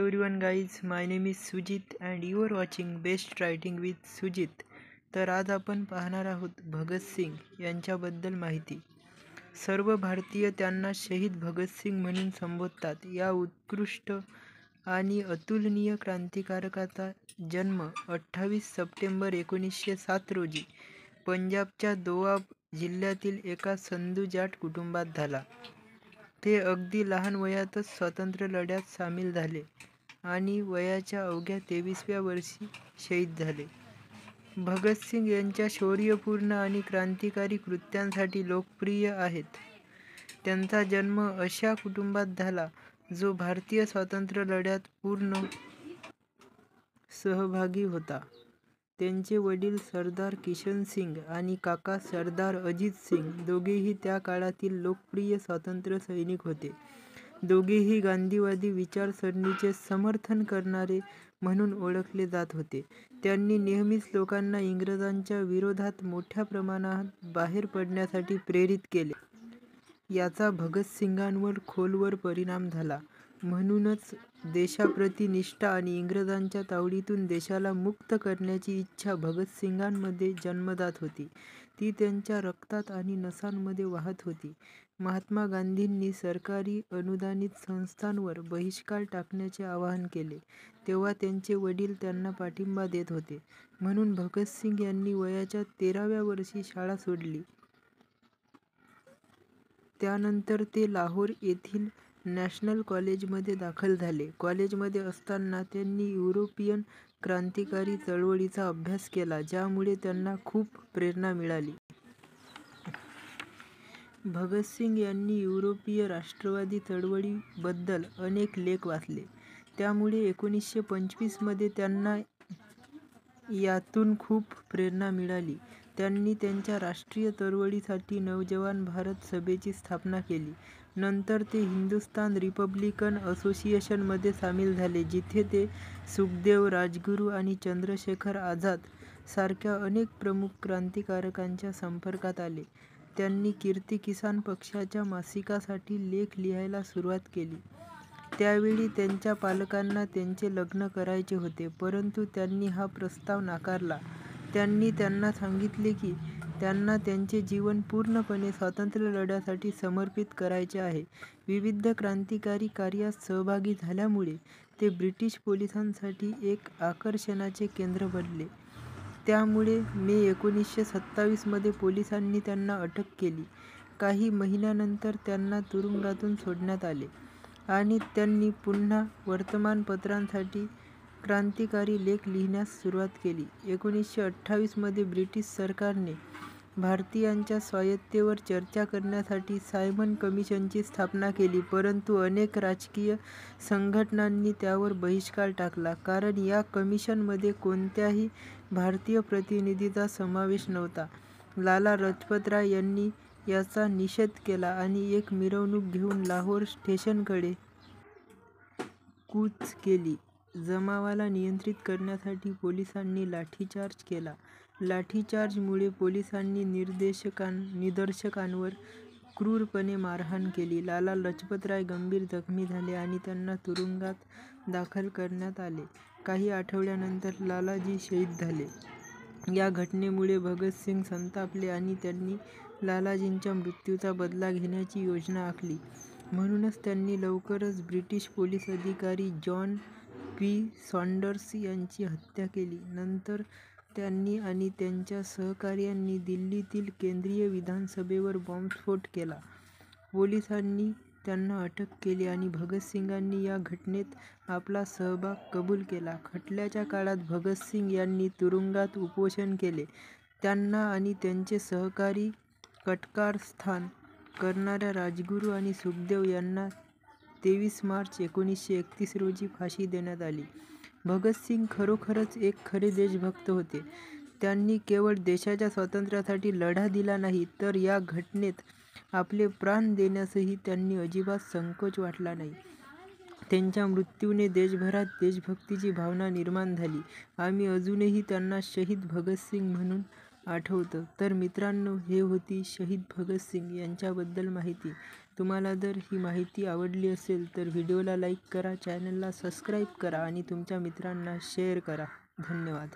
everyone guys, my name is Sujit and you are watching Best Writing with Sujit. तर आज आपण पाहणार आहोत भगतसिंग यांच्याबद्दल माहिती. सर्व भारतीय त्यांना शहीद भगतसिंग म्हणून संबोधतात. या उत्कृष्ट आणि अतुलनीय क्रांतिकारकाचा जन्म 28 सप्टेंबर 1907 रोजी पंजाबच्या दोआब जिल्ह्यातील एका संधू जाट कुटुंबात झाला. ते अगदी लहान वयातच स्वातंत्र्य लढ्यात सामील झाले आणि वयाच्या अवघ्या 23व्या वर्षी शहीद झाले. भगतसिंग यांच्या शौर्यपूर्ण आणि क्रांतिकारी कृत्यांसाठी लोकप्रिय आहेत. त्यांचा जन्म अशा कुटुंबात झाला जो भारतीय स्वातंत्र्य लढ्यात पूर्ण सहभागी होता. त्यांचे वडील सरदार किशन सिंग आणि काका सरदार अजित सिंग दोघेही त्या काळातील लोकप्रिय स्वातंत्र्य सैनिक होते. दोघेही गांधीवादी विचारसरणीचे समर्थन करणारे म्हणून ओळखले जात होते. त्यांनी नेहमीच लोकांना इंग्रजांच्या विरोधात मोठ्या प्रमाणात बाहेर पडण्यासाठी प्रेरित केले. याचा भगतसिंगांवर खोलवर परिणाम झाला. म्हणूनच देशाप्रती निष्ठा आणि इंग्रजांच्या तावडीतून देशाला मुक्त करण्याची इच्छा भगतसिंगांमध्ये जन्मजात होती. ती त्यांच्या रक्तात आणि नसांमध्ये वाहत होती. महात्मा गांधींनी सरकारी अनुदानित संस्थांवर बहिष्कार टाकण्याचे आवाहन केले तेव्हा त्यांचे वडील त्यांना पाठिंबा देत होते. म्हणून भगतसिंग यांनी वयाच्या 13व्या वर्षी शाळा सोडली. त्यानंतर ते लाहोर येथील नॅशनल कॉलेजमध्ये दाखल झाले. कॉलेजमध्ये असताना त्यांनी युरोपियन क्रांतिकारी चळवळीचा अभ्यास केला, ज्यामुळे त्यांना खूप प्रेरणा मिळाली. भगतसिंग यांनी युरोपीय राष्ट्रवादी चळवळीबद्दल अनेक लेख वाचले. त्यामुळे 1925 मध्ये त्यांना यातून खूप प्रेरणा मिळाली. त्यांनी त्यांच्या राष्ट्रीय चळवळीसाठी नवजवान भारत सभेची स्थापना केली. नंतर ते हिंदुस्थान रिपब्लिकन असोसिएशनमध्ये सामील झाले, जिथे ते सुखदेव, राजगुरू आणि चंद्रशेखर आझाद सारख्या अनेक प्रमुख क्रांतिकारकांच्या संपर्कात आले. त्यांनी कीर्ती किसान पक्षाच्या मासिकासाठी लेख लिहायला सुरुवात केली. त्यावेळी त्यांच्या पालकांना त्यांचे लग्न करायचे होते, परंतु त्यांनी हा प्रस्ताव नाकारला. त्यांनी त्यांना सांगितले की त्यांना त्यांचे जीवन पूर्णपणे स्वातंत्र्य लढ्यासाठी समर्पित करायचे आहे. विविध क्रांतिकारी कार्यात सहभागी झाल्यामुळे ते ब्रिटिश पोलिसांसाठी एक आकर्षणाचे केंद्र बनले. त्यामुळे मे 1927 मध्ये पोलिसांनी त्यांना अटक केली. काही महिन्यानंतर त्यांना तुरुंगातून सोडण्यात आले आणि त्यांनी पुन्हा वर्तमानपत्रांसाठी क्रांतिकारी लेख लिहिण्यास सुरुवात केली. 1928 मध्ये ब्रिटिश सरकारने भारतीयांच्या स्वायत्तेवर चर्चा करण्यासाठी सायमन कमिशनची स्थापना केली, परंतु अनेक राजकीय संघटनांनी त्यावर बहिष्कार टाकला, कारण या कमिशनमध्ये कोणत्याही भारतीय प्रतिनिधीचा समावेश नव्हता. लाला लजपतराय यांनी याचा निषेध केला आणि एक मिरवणूक घेऊन लाहोर स्टेशनकडे कूच केली. जमावाला नियंत्रित करण्यासाठी पोलिसांनी लाठीचार्ज केला. लाठीचार्जमुळे पोलिसांनी निदर्शकांवर क्रूरपणे मारहाण केली. लाला लजपतराय गंभीर जखमी झाले आणि त्यांना तुरुंगात दाखल करण्यात आले. काही आठवड्यानंतर लालाजी शहीद झाले. या घटनेमुळे भगतसिंग संतापले आणि त्यांनी लालाजींच्या मृत्यूचा बदला घेण्याची योजना आखली. म्हणूनच त्यांनी लवकरच ब्रिटिश पोलीस अधिकारी जॉन पी. सॉंडर्स यांची हत्या केली. नंतर त्यांनी आणि त्यांच्या सहकाऱ्यांनी दिल्लीतील केंद्रीय विधानसभेवर बॉम्बस्फोट केला. पोलिसांनी त्यांना अटक केली आणि भगतसिंगांनी या घटनेत आपला सहभाग कबूल केला. खटल्याच्या काळात भगतसिंग यांनी तुरुंगात उपोषण केले. त्यांना आणि त्यांचे सहकारी कटकारस्थान करणाऱ्या राजगुरू आणि सुखदेव यांना 23 मार्च 1931 रोजी फाशी देण्यात आली. भगतसिंग खरोखरच एक खरे देशभक्त होते. त्यांनी केवळ देशाच्या स्वातंत्र्यासाठी लढा दिला नाही, तर या घटनेत आपले प्राण देण्यासही त्यांनी अजिबात संकोच वाटला नाही. त्यांच्या मृत्यूने देशभरात देशभक्तीची भावना निर्माण झाली. आम्ही अजूनही त्यांना शहीद भगतसिंग म्हणून आठवतो. तर मित्रांनो, हे होती शहीद भगतसिंग यांच्याबद्दल माहिती. तुम्हाला जर ही माहिती आवडली असेल तर व्हिडिओला लाईक करा, चॅनलला सबस्क्राईब करा आणि तुमच्या मित्रांना शेअर करा. धन्यवाद.